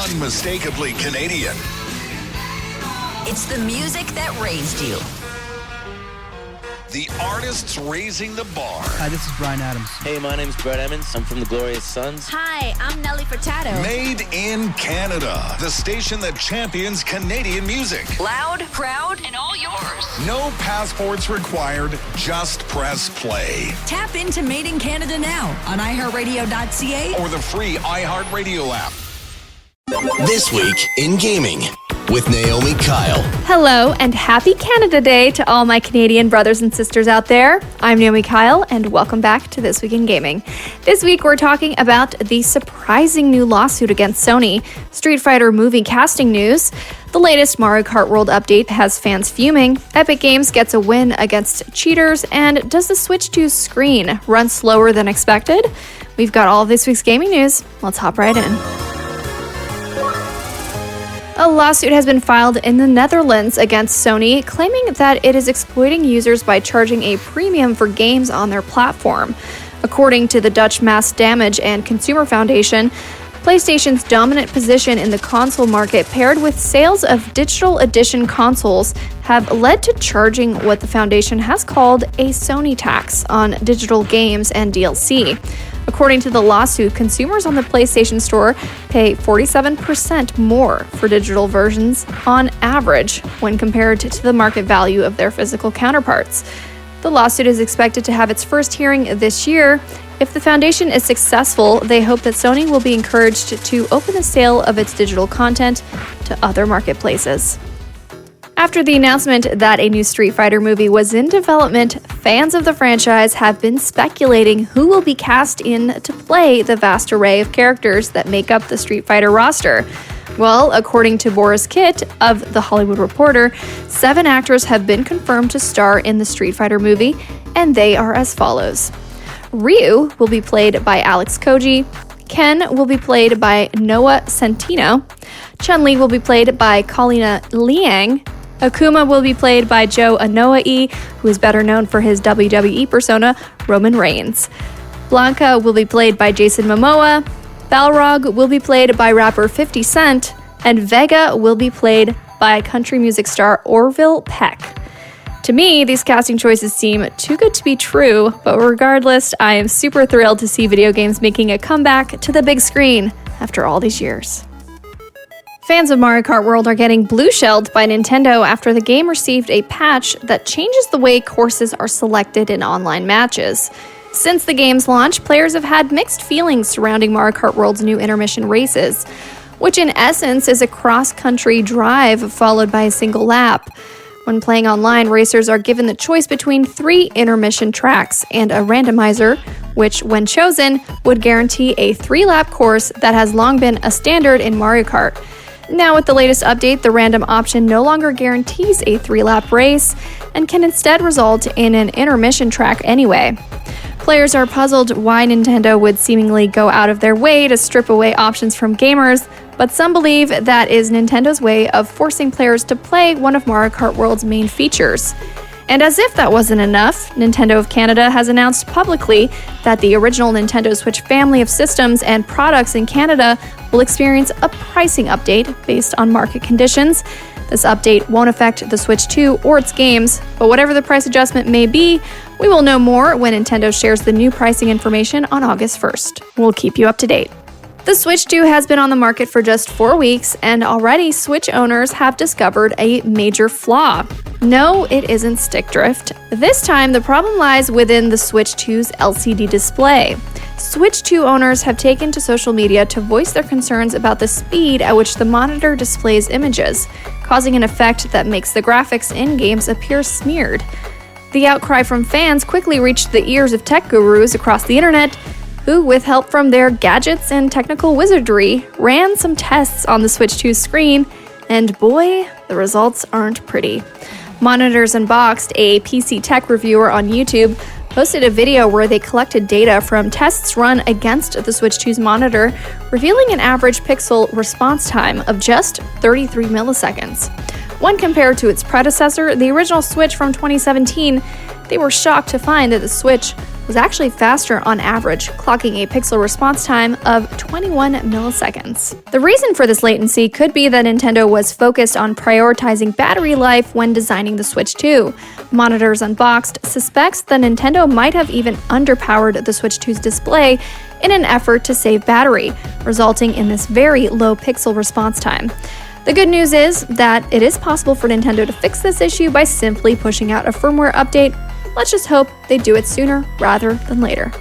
unmistakably Canadian. It's the music that raised you. The artists raising the bar. Hi, this is Brian Adams. Hey, my name's Brett Emmons. I'm from the Glorious Sons. Hi, I'm Nelly Furtado. Made in Canada. The station that champions Canadian music. Loud, proud, and all yours. No passports required. Just press play. Tap into Made in Canada now on iHeartRadio.ca or the free iHeartRadio app. This week in gaming with Naomi Kyle. Hello and happy Canada Day to all my Canadian brothers and sisters out there. I'm Naomi Kyle and welcome back to This Week in Gaming. This week we're talking about the surprising new lawsuit against Sony, Street Fighter movie casting news, the latest Mario Kart World update has fans fuming, Epic Games gets a win against cheaters, and does the Switch 2 screen run slower than expected? We've got all of this week's gaming news. Let's hop right in. A lawsuit has been filed in the Netherlands against Sony, claiming that it is exploiting users by charging a premium for games on their platform. According to the Dutch Mass Damage and Consumer Foundation, PlayStation's dominant position in the console market paired with sales of digital edition consoles have led to charging what the foundation has called a Sony tax on digital games and DLC. According to the lawsuit, consumers on the PlayStation Store pay 47% more for digital versions on average when compared to the market value of their physical counterparts. The lawsuit is expected to have its first hearing this year. If the foundation is successful, they hope that Sony will be encouraged to open the sale of its digital content to other marketplaces. After the announcement that a new Street Fighter movie was in development, fans of the franchise have been speculating who will be cast in to play the vast array of characters that make up the Street Fighter roster. Well, according to Boris Kitt of The Hollywood Reporter, 7 actors have been confirmed to star in the Street Fighter movie, and they are as follows. Ryu will be played by Alex Koji, Ken will be played by Noah Centino, Chun-Li will be played by Colina Liang, Akuma will be played by Joe Anoa'i, who is better known for his WWE persona, Roman Reigns. Blanca will be played by Jason Momoa, Balrog will be played by rapper 50 Cent, and Vega will be played by country music star Orville Peck. To me, these casting choices seem too good to be true, but regardless, I am super thrilled to see video games making a comeback to the big screen after all these years. Fans of Mario Kart World are getting blue-shelled by Nintendo after the game received a patch that changes the way courses are selected in online matches. Since the game's launch, players have had mixed feelings surrounding Mario Kart World's new intermission races, which in essence is a cross-country drive followed by a single lap. When playing online, racers are given the choice between 3 intermission tracks and a randomizer, which, when chosen, would guarantee a 3-lap course that has long been a standard in Mario Kart. Now, with the latest update, the random option no longer guarantees a 3-lap race and can instead result in an intermission track anyway. Players are puzzled why Nintendo would seemingly go out of their way to strip away options from gamers, but some believe that is Nintendo's way of forcing players to play one of Mario Kart World's main features. And as if that wasn't enough, Nintendo of Canada has announced publicly that the original Nintendo Switch family of systems and products in Canada will experience a pricing update based on market conditions. This update won't affect the Switch 2 or its games, but whatever the price adjustment may be, we will know more when Nintendo shares the new pricing information on August 1st. We'll keep you up to date. The Switch 2 has been on the market for just 4 weeks, and already Switch owners have discovered a major flaw. No, it isn't stick drift. This time, the problem lies within the Switch 2's LCD display. Switch 2 owners have taken to social media to voice their concerns about the speed at which the monitor displays images, causing an effect that makes the graphics in games appear smeared. The outcry from fans quickly reached the ears of tech gurus across the internet, who, with help from their gadgets and technical wizardry, ran some tests on the Switch 2 screen, and boy, the results aren't pretty. Monitors Unboxed, a PC tech reviewer on YouTube, posted a video where they collected data from tests run against the Switch 2's monitor, revealing an average pixel response time of just 33 milliseconds. When compared to its predecessor, the original Switch from 2017, they were shocked to find that the Switch was actually faster on average, clocking a pixel response time of 21 milliseconds. The reason for this latency could be that Nintendo was focused on prioritizing battery life when designing the Switch 2. Monitors Unboxed suspects that Nintendo might have even underpowered the Switch 2's display in an effort to save battery, resulting in this very low pixel response time. The good news is that it is possible for Nintendo to fix this issue by simply pushing out a firmware update. Let's just hope they do it sooner rather than later.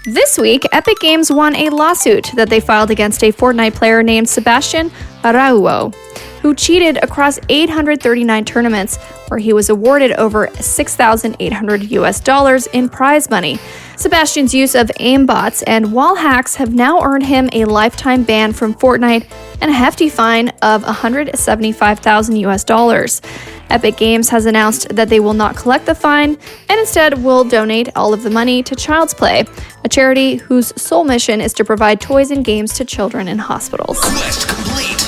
This week, Epic Games won a lawsuit that they filed against a Fortnite player named Sebastian Araujo, who cheated across 839 tournaments where he was awarded over $6,800 in prize money. Sebastian's use of aimbots and wall hacks have now earned him a lifetime ban from Fortnite and a hefty fine of $175,000. Epic Games has announced that they will not collect the fine and instead will donate all of the money to Child's Play, a charity whose sole mission is to provide toys and games to children in hospitals. Quest complete.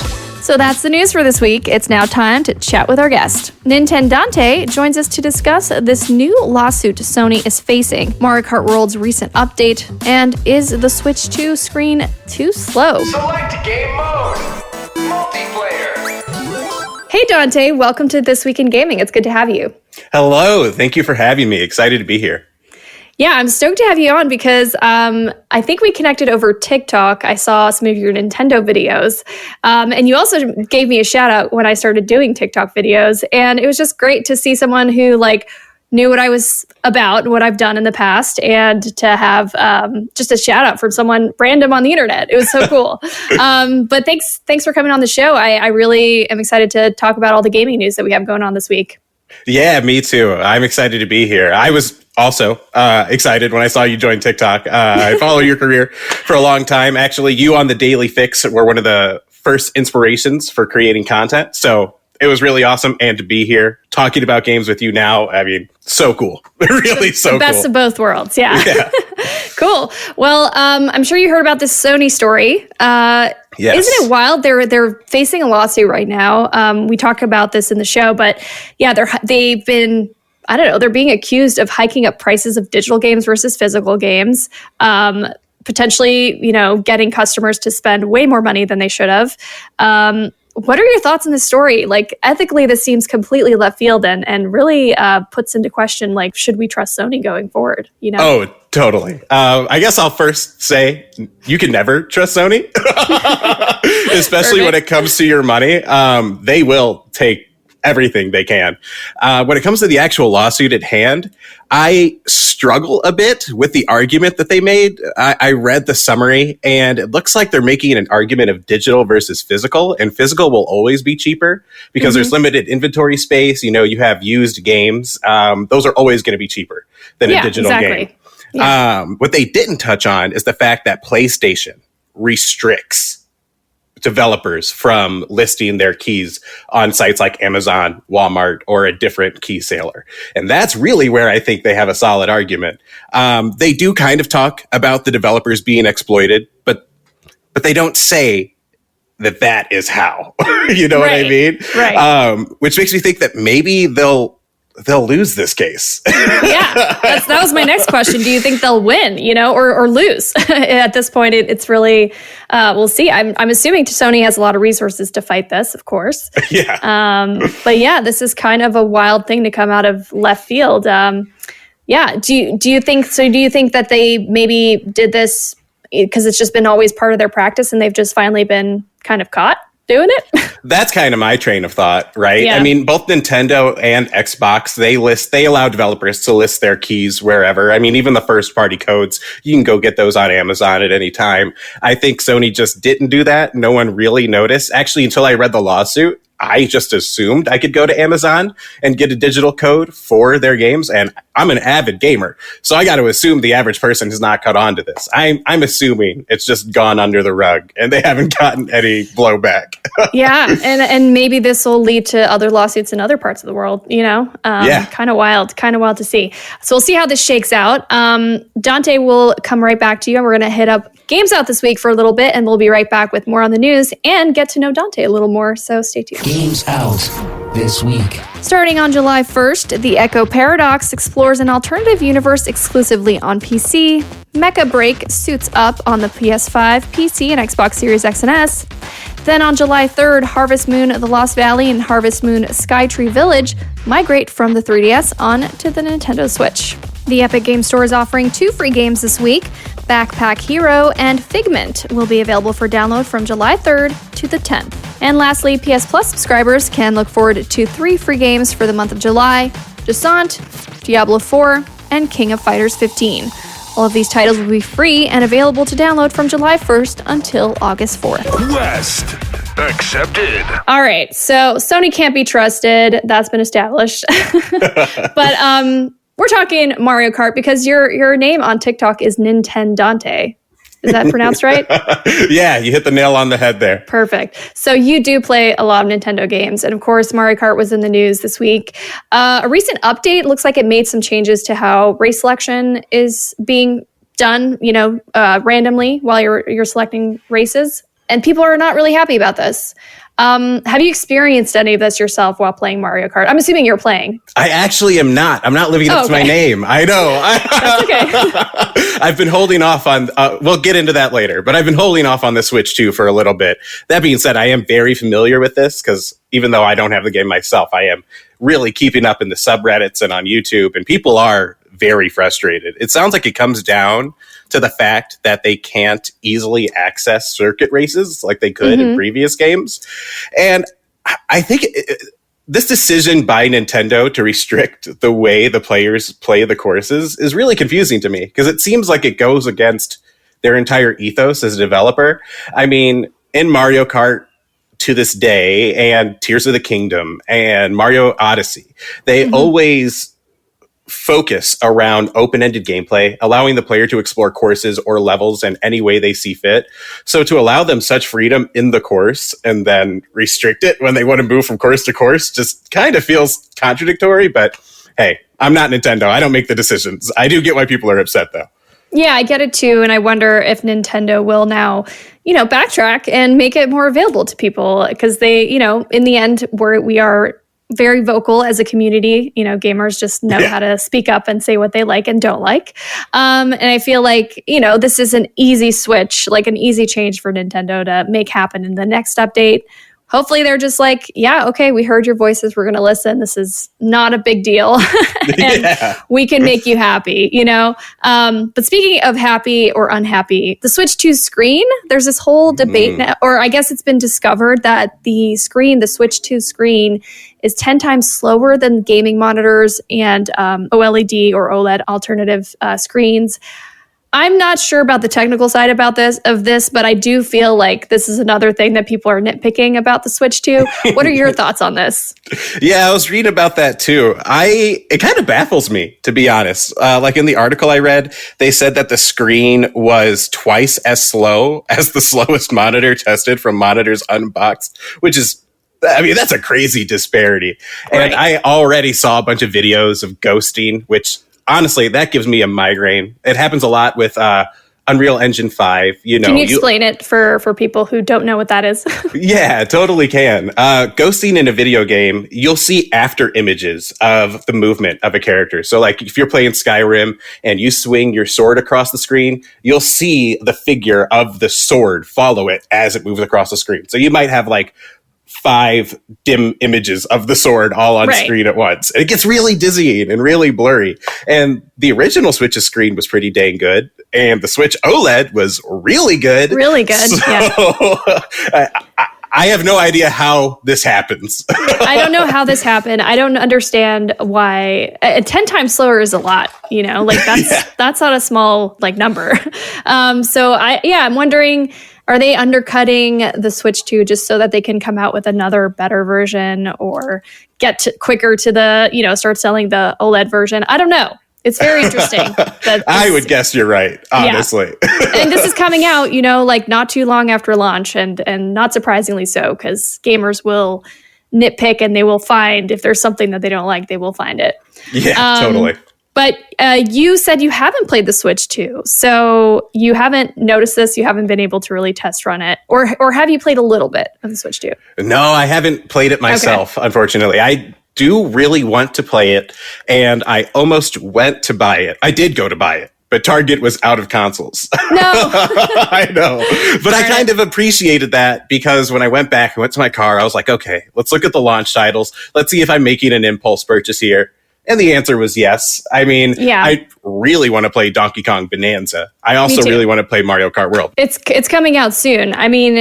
So that's the news for this week. It's now time to chat with our guest. Nintendant joins us to discuss this new lawsuit Sony is facing, Mario Kart World's recent update, and is the Switch 2 screen too slow? Select game mode. Multiplayer. Hey Dante, welcome to This Week in Gaming. It's good to have you. Hello, thank you for having me. Excited to be here. Yeah, I'm stoked to have you on because I think we connected over TikTok. I saw some of your Nintendo videos. And you also gave me a shout out when I started doing TikTok videos. And it was just great to see someone who knew what I was about, what I've done in the past, and to have just a shout out from someone random on the internet. It was so cool. But thanks for coming on the show. I really am excited to talk about all the gaming news that we have going on this week. Yeah, me too. I'm excited to be here. I was also excited when I saw you join TikTok. I follow your career for a long time. Actually, you on the Daily Fix were one of the first inspirations for creating content. So it was really awesome. And to be here talking about games with you now, I mean, so cool. Really so cool. The best of both worlds. Yeah. Cool. Well, I'm sure you heard about this Sony story. Yes. Isn't it wild? They're facing a lawsuit right now. We talk about this in the show, but yeah, they've been, I don't know, they're being accused of hiking up prices of digital games versus physical games. Potentially, getting customers to spend way more money than they should have. What are your thoughts on this story? Ethically, this seems completely left field and really puts into question, should we trust Sony going forward? Oh, totally. I guess I'll first say you can never trust Sony, especially when it comes to your money. They will take everything they can. When it comes to the actual lawsuit at hand, I struggle a bit with the argument that they made. I read the summary, and it looks like they're making an argument of digital versus physical, and physical will always be cheaper because there's limited inventory space. You have used games. Those are always going to be cheaper than a digital game. Yeah. What they didn't touch on is the fact that PlayStation restricts developers from listing their keys on sites like Amazon, Walmart, or a different key sailor. And that's really where I think they have a solid argument. They do kind of talk about the developers being exploited, but they don't say that is how. You know what I mean? Right. Which makes me think that maybe they'll lose this case. Yeah, that was my next question. Do you think they'll win, or lose? At this point, it's really, we'll see. I'm assuming Sony has a lot of resources to fight this, of course. Yeah. But yeah, this is kind of a wild thing to come out of left field. Yeah. Do you think that they maybe did this because it's just been always part of their practice and they've just finally been kind of caught doing it? That's kind of my train of thought, right? Yeah. I mean, both Nintendo and Xbox, they allow developers to list their keys wherever. I mean, even the first party codes, you can go get those on Amazon at any time. I think Sony just didn't do that. No one really noticed. Actually, until I read the lawsuit, I just assumed I could go to Amazon and get a digital code for their games. And I'm an avid gamer, so I got to assume the average person has not caught on to this. I'm assuming it's just gone under the rug and they haven't gotten any blowback. Yeah, and maybe this will lead to other lawsuits in other parts of the world, Yeah. Kind of wild to see. So we'll see how this shakes out. Dante will come right back to you, and we're going to hit up Games Out this week for a little bit, and we'll be right back with more on the news and get to know Dante a little more, so stay tuned. Games Out. this week. Starting on July 1st, the Echo Paradox explores an alternative universe exclusively on PC. Mecha Break suits up on the PS5, PC, and Xbox Series X and S. Then on July 3rd, Harvest Moon The Lost Valley and Harvest Moon Skytree Village migrate from the 3DS onto the Nintendo Switch. The Epic Game Store is offering 2 free games this week. Backpack Hero and Figment will be available for download from July 3rd to the 10th. And lastly, PS Plus subscribers can look forward to 3 free games for the month of July: Descent, Diablo 4, and King of Fighters 15. All of these titles will be free and available to download from July 1st until August 4th. Quest accepted. All right, so Sony can't be trusted. That's been established. But we're talking Mario Kart because your name on TikTok is Nintendant. Is that pronounced right? Yeah, you hit the nail on the head there. Perfect. So you do play a lot of Nintendo games. And of course, Mario Kart was in the news this week. A recent update looks like it made some changes to how race selection is being done, randomly while you're selecting races. And people are not really happy about this. Have you experienced any of this yourself while playing Mario Kart? I'm assuming you're playing. I actually am not. I'm not living up to my name. I know. That's okay. I've been holding off on, we'll get into that later, but I've been holding off on the Switch 2 for a little bit. That being said, I am very familiar with this because even though I don't have the game myself, I am really keeping up in the subreddits and on YouTube, and people are very frustrated. It sounds like it comes down to the fact that they can't easily access circuit races like they could in previous games. And I think this decision by Nintendo to restrict the way the players play the courses is really confusing to me because it seems like it goes against their entire ethos as a developer. I mean, in Mario Kart to this day and Tears of the Kingdom and Mario Odyssey, they always focus around open-ended gameplay, allowing the player to explore courses or levels in any way they see fit. So to allow them such freedom in the course and then restrict it when they want to move from course to course just kind of feels contradictory. But hey, I'm not Nintendo. I don't make the decisions. I do get why people are upset, though. Yeah, I get it too. And I wonder if Nintendo will now, backtrack and make it more available to people because they, in the end, we are very vocal as a community. Gamers just know how to speak up and say what they like and don't like. And I feel like, this is an easy switch, like an easy change for Nintendo to make happen in the next update. Hopefully they're just like, yeah, okay, we heard your voices. We're going to listen. This is not a big deal. And we can make you happy, But speaking of happy or unhappy, the Switch 2 screen, there's this whole debate, or I guess it's been discovered that the Switch 2 screen is 10 times slower than gaming monitors and OLED or OLED alternative screens. I'm not sure about the technical side of this, but I do feel like this is another thing that people are nitpicking about the Switch 2. What are your thoughts on this? Yeah, I was reading about that too. It kind of baffles me, to be honest. Like in the article I read, they said that the screen was twice as slow as the slowest monitor tested from Monitors Unboxed, which is, that's a crazy disparity. Right. And I already saw a bunch of videos of ghosting, which honestly, that gives me a migraine. It happens a lot with Unreal Engine 5. Can you explain it for people who don't know what that is? Yeah, totally can. Ghosting in a video game, you'll see after images of the movement of a character. So like if you're playing Skyrim and you swing your sword across the screen, you'll see the figure of the sword follow it as it moves across the screen. So you might have like 5 dim images of the sword all on screen at once. It gets really dizzying and really blurry. And the original Switch's screen was pretty dang good. And the Switch OLED was really good. Really good, so, yeah. I have no idea how this happens. I don't know how this happened. I don't understand why 10 times slower is a lot, that's not a small number. I'm wondering, are they undercutting the Switch 2 just so that they can come out with another better version or get quicker to the, start selling the OLED version? I don't know. It's very interesting. I would guess you're right, honestly. Yeah. And this is coming out, not too long after launch and not surprisingly so because gamers will nitpick and they will find if there's something that they don't like, they will find it. Yeah, totally. But you said you haven't played the Switch 2, so you haven't noticed this. You haven't been able to really test run it, or have you played a little bit of the Switch 2? No, I haven't played it myself, Unfortunately. I do really want to play it, and I almost went to buy it. I did go to buy it, but Target was out of consoles. No. I know. But I kind of appreciated that because when I went back and went to my car, I was like, okay, let's look at the launch titles. Let's see if I'm making an impulse purchase here. And the answer was yes. I mean, I really want to play Donkey Kong Bonanza. I also really want to play Mario Kart World. It's coming out soon. I mean,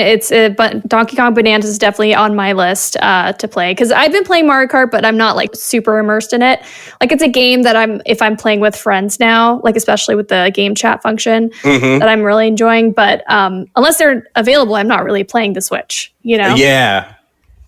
but Donkey Kong Bonanza is definitely on my list to play because I've been playing Mario Kart, but I'm not like super immersed in it. Like it's a game that if I'm playing with friends now, like especially with the game chat function, that I'm really enjoying. But unless they're available, I'm not really playing the Switch. You know? Yeah.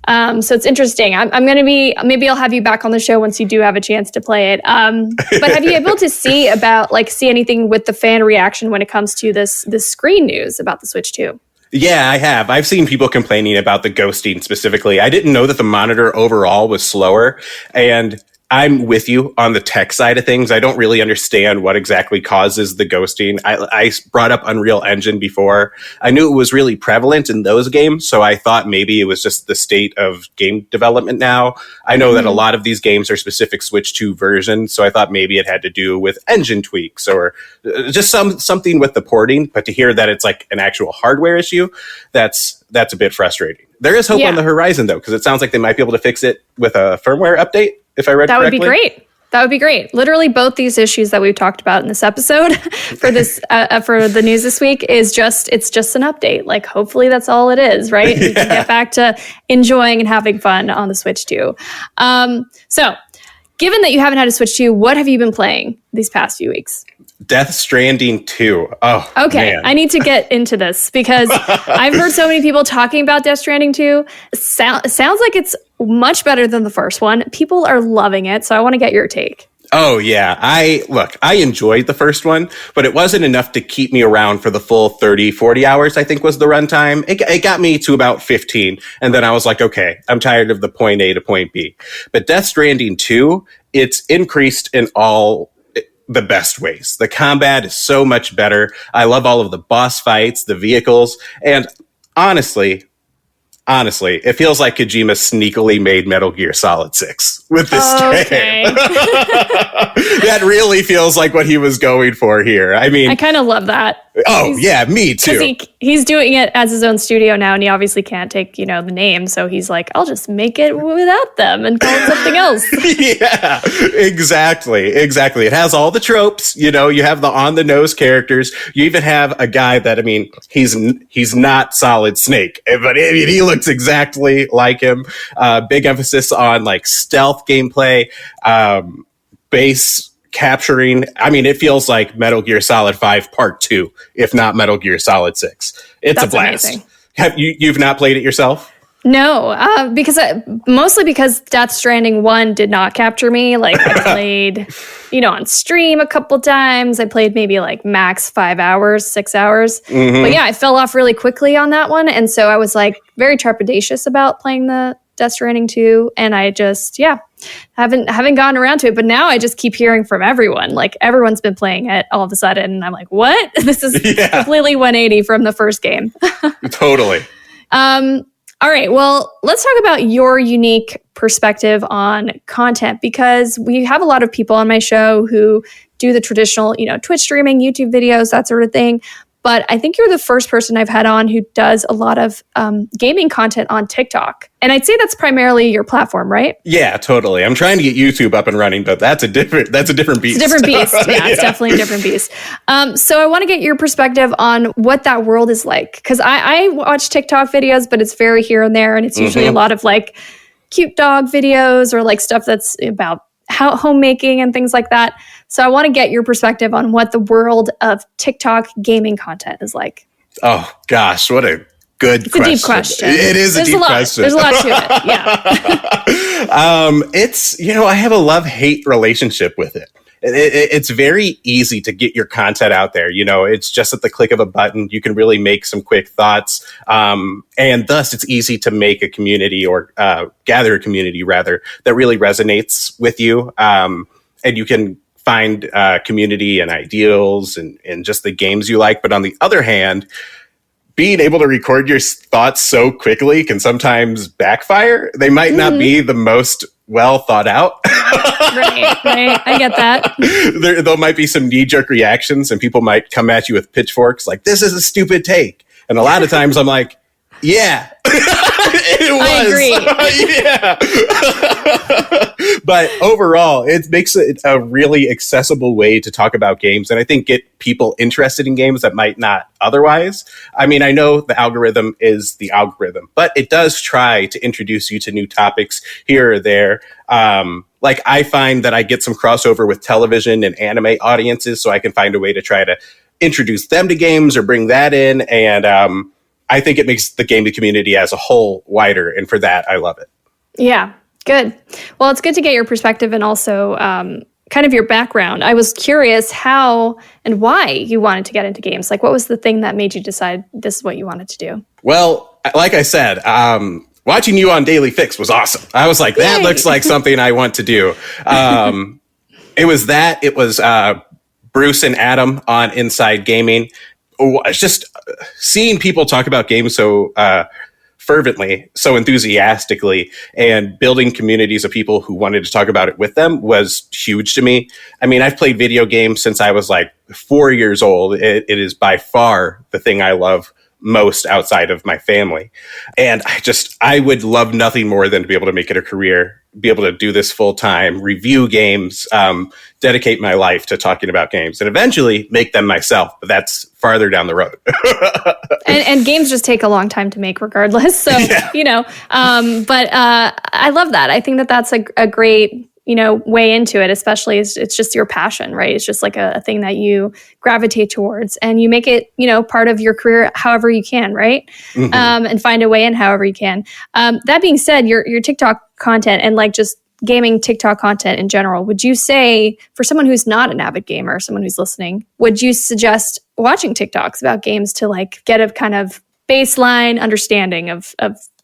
So it's interesting. I'm going to maybe I'll have you back on the show once you do have a chance to play it. But have you able to see anything with the fan reaction when it comes to this screen news about the Switch 2? Yeah, I have. I've seen people complaining about the ghosting specifically. I didn't know that the monitor overall was slower, and I'm with you on the tech side of things. I don't really understand what exactly causes the ghosting. I brought up Unreal Engine before. I knew it was really prevalent in those games, so I thought maybe it was just the state of game development now. I know that a lot of these games are specific Switch 2 versions, so I thought maybe it had to do with engine tweaks or just something with the porting. But to hear that it's like an actual hardware issue, that's a bit frustrating. There is hope on the horizon, though, because it sounds like they might be able to fix it with a firmware update. If I read that correctly. Would be great. That would be great. Literally, both these issues that we've talked about in this episode for this for the news this week it's just an update. Like, hopefully, that's all it is, right? You can get back to enjoying and having fun on the Switch 2. So, given that you haven't had a Switch 2, what have you been playing these past few weeks? Death Stranding 2. Oh, okay. Man. I need to get into this because I've heard so many people talking about Death Stranding 2. Sounds like it's much better than the first one. People are loving it, so I want to get your take. Oh, yeah. I enjoyed the first one, but it wasn't enough to keep me around for the full 30, 40 hours, I think was the runtime. It got me to about 15, and then I was like, okay, I'm tired of the point A to point B. But Death Stranding 2, it's increased in all the best ways. The combat is so much better. I love all of the boss fights, the vehicles, and honestly, it feels like Kojima sneakily made Metal Gear Solid 6 with this game. That really feels like what he was going for here. I mean, I kind of love that. Oh, yeah, me too. He's doing it as his own studio now, and he obviously can't take, the name. So he's like, I'll just make it without them and call it something else. Yeah, exactly. It has all the tropes. You have the on-the-nose characters. You even have a guy that, he's not Solid Snake, but he looks exactly like him. Big emphasis on like stealth gameplay, base capturing. It feels like Metal Gear Solid 5 Part 2, if not Metal Gear Solid 6. It's a blast. Amazing. You've not played it yourself? No, mostly because Death Stranding 1 did not capture me. Like I played, on stream a couple times. I played maybe like max 5 hours, 6 hours. But yeah, I fell off really quickly on that one. And so I was like very trepidatious about playing the Death Stranding 2. And I just, haven't gotten around to it. But now I just keep hearing from everyone. Like everyone's been playing it all of a sudden. And I'm like, what? This is completely 180 from the first game. Totally. All right, well, let's talk about your unique perspective on content because we have a lot of people on my show who do the traditional, Twitch streaming, YouTube videos, that sort of thing. But I think you're the first person I've had on who does a lot of gaming content on TikTok. And I'd say that's primarily your platform, right? Yeah, totally. I'm trying to get YouTube up and running, but that's a different beast. It's a different beast. Yeah, it's definitely a different beast. So I want to get your perspective on what that world is like. Because I watch TikTok videos, but it's very here and there. And it's usually a lot of like cute dog videos or like stuff that's about homemaking and things like that. So I want to get your perspective on what the world of TikTok gaming content is like. Oh, gosh, what a good question. It's a deep question. It is a deep question. There's a lot to it, yeah. It's, I have a love-hate relationship with it. It's very easy to get your content out there. It's just at the click of a button. You can really make some quick thoughts. And thus it's easy to make a community or gather a community rather that really resonates with you. And you can find community and ideals and just the games you like. But on the other hand, being able to record your thoughts so quickly can sometimes backfire. They might not be the most well thought out. Right. I get that. There might be some knee-jerk reactions, and people might come at you with pitchforks like, this is a stupid take. And a lot of times I'm like, yeah, it was. I agree. Yeah. But overall, it makes it a really accessible way to talk about games, and I think get people interested in games that might not otherwise. I mean, I know the algorithm is the algorithm, but it does try to introduce you to new topics here or there. Like I find that I get some crossover with television and anime audiences, so I can find a way to try to introduce them to games or bring that in. And I think it makes the gaming community as a whole wider. And for that, I love it. Yeah, good. Well, it's good to get your perspective and also kind of your background. I was curious how and why you wanted to get into games. Like, what was the thing that made you decide this is what you wanted to do? Well, like I said, watching you on Daily Fix was awesome. I was like, that looks like something I want to do. It was Bruce and Adam on Inside Gaming. It's just seeing people talk about games so fervently, so enthusiastically, and building communities of people who wanted to talk about it with them was huge to me. I mean, I've played video games since I was like 4 years old. It is by far the thing I love most outside of my family. And I would love nothing more than to be able to make it a career, be able to do this full time, review games, dedicate my life to talking about games, and eventually make them myself. But that's farther down the road. and games just take a long time to make regardless. So, but I love that. I think that that's a great, way into it, especially it's just your passion, right? It's just like a thing that you gravitate towards and you make it, part of your career however you can, right? Mm-hmm. And find a way in however you can. That being said, your TikTok content and like just gaming TikTok content in general, would you say for someone who's not an avid gamer, someone who's listening, would you suggest watching TikToks about games to like get a kind of baseline understanding of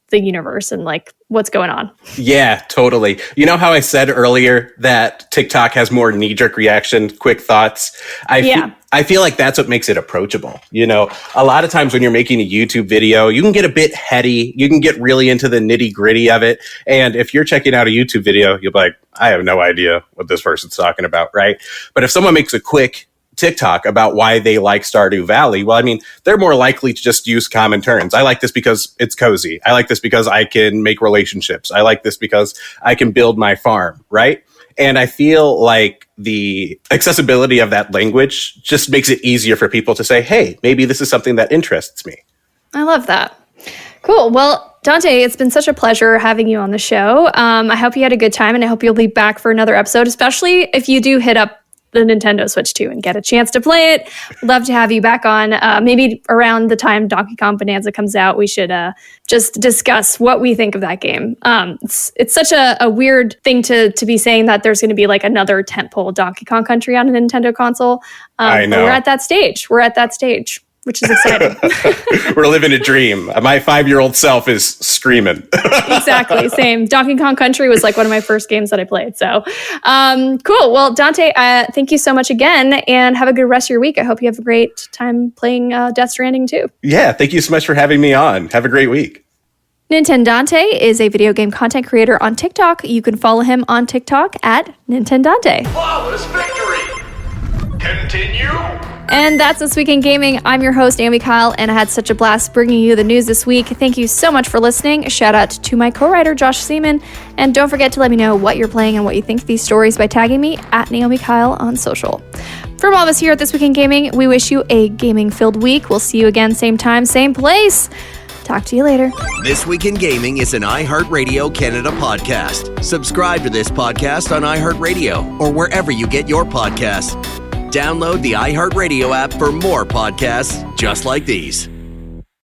the universe and like what's going on? Yeah, totally. You know how I said earlier that TikTok has more knee-jerk reaction, quick thoughts? I feel like that's what makes it approachable. A lot of times when you're making a YouTube video, you can get a bit heady. You can get really into the nitty-gritty of it. And if you're checking out a YouTube video, you'll be like, I have no idea what this person's talking about, right? But if someone makes a quick TikTok about why they like Stardew Valley, well, I mean, they're more likely to just use common terms. I like this because it's cozy. I like this because I can make relationships. I like this because I can build my farm, right? And I feel like the accessibility of that language just makes it easier for people to say, hey, maybe this is something that interests me. I love that. Cool. Well, Dante, it's been such a pleasure having you on the show. I hope you had a good time and I hope you'll be back for another episode, especially if you do hit up the Nintendo Switch 2 and get a chance to play it. Love to have you back on. Maybe around the time Donkey Kong Bonanza comes out, we should just discuss what we think of that game. It's such a weird thing to be saying that there's going to be like another tentpole Donkey Kong Country on a Nintendo console. I know. We're at that stage, which is exciting. We're living a dream. My 5-year-old self is screaming. Exactly, same. Donkey Kong Country was like one of my first games that I played. So, cool. Well, Dante, thank you so much again, and have a good rest of your week. I hope you have a great time playing Death Stranding too. Yeah, thank you so much for having me on. Have a great week. Nintendante is a video game content creator on TikTok. You can follow him on TikTok at Nintendante. Flawless victory! Continue! And that's This Week in Gaming. I'm your host, Naomi Kyle, and I had such a blast bringing you the news this week. Thank you so much for listening. Shout out to my co-writer, Josh Seaman. And don't forget to let me know what you're playing and what you think of these stories by tagging me at Naomi Kyle on social. From all of us here at This Week in Gaming, we wish you a gaming-filled week. We'll see you again, same time, same place. Talk to you later. This Week in Gaming is an iHeartRadio Canada podcast. Subscribe to this podcast on iHeartRadio or wherever you get your podcasts. Download the iHeartRadio app for more podcasts just like these.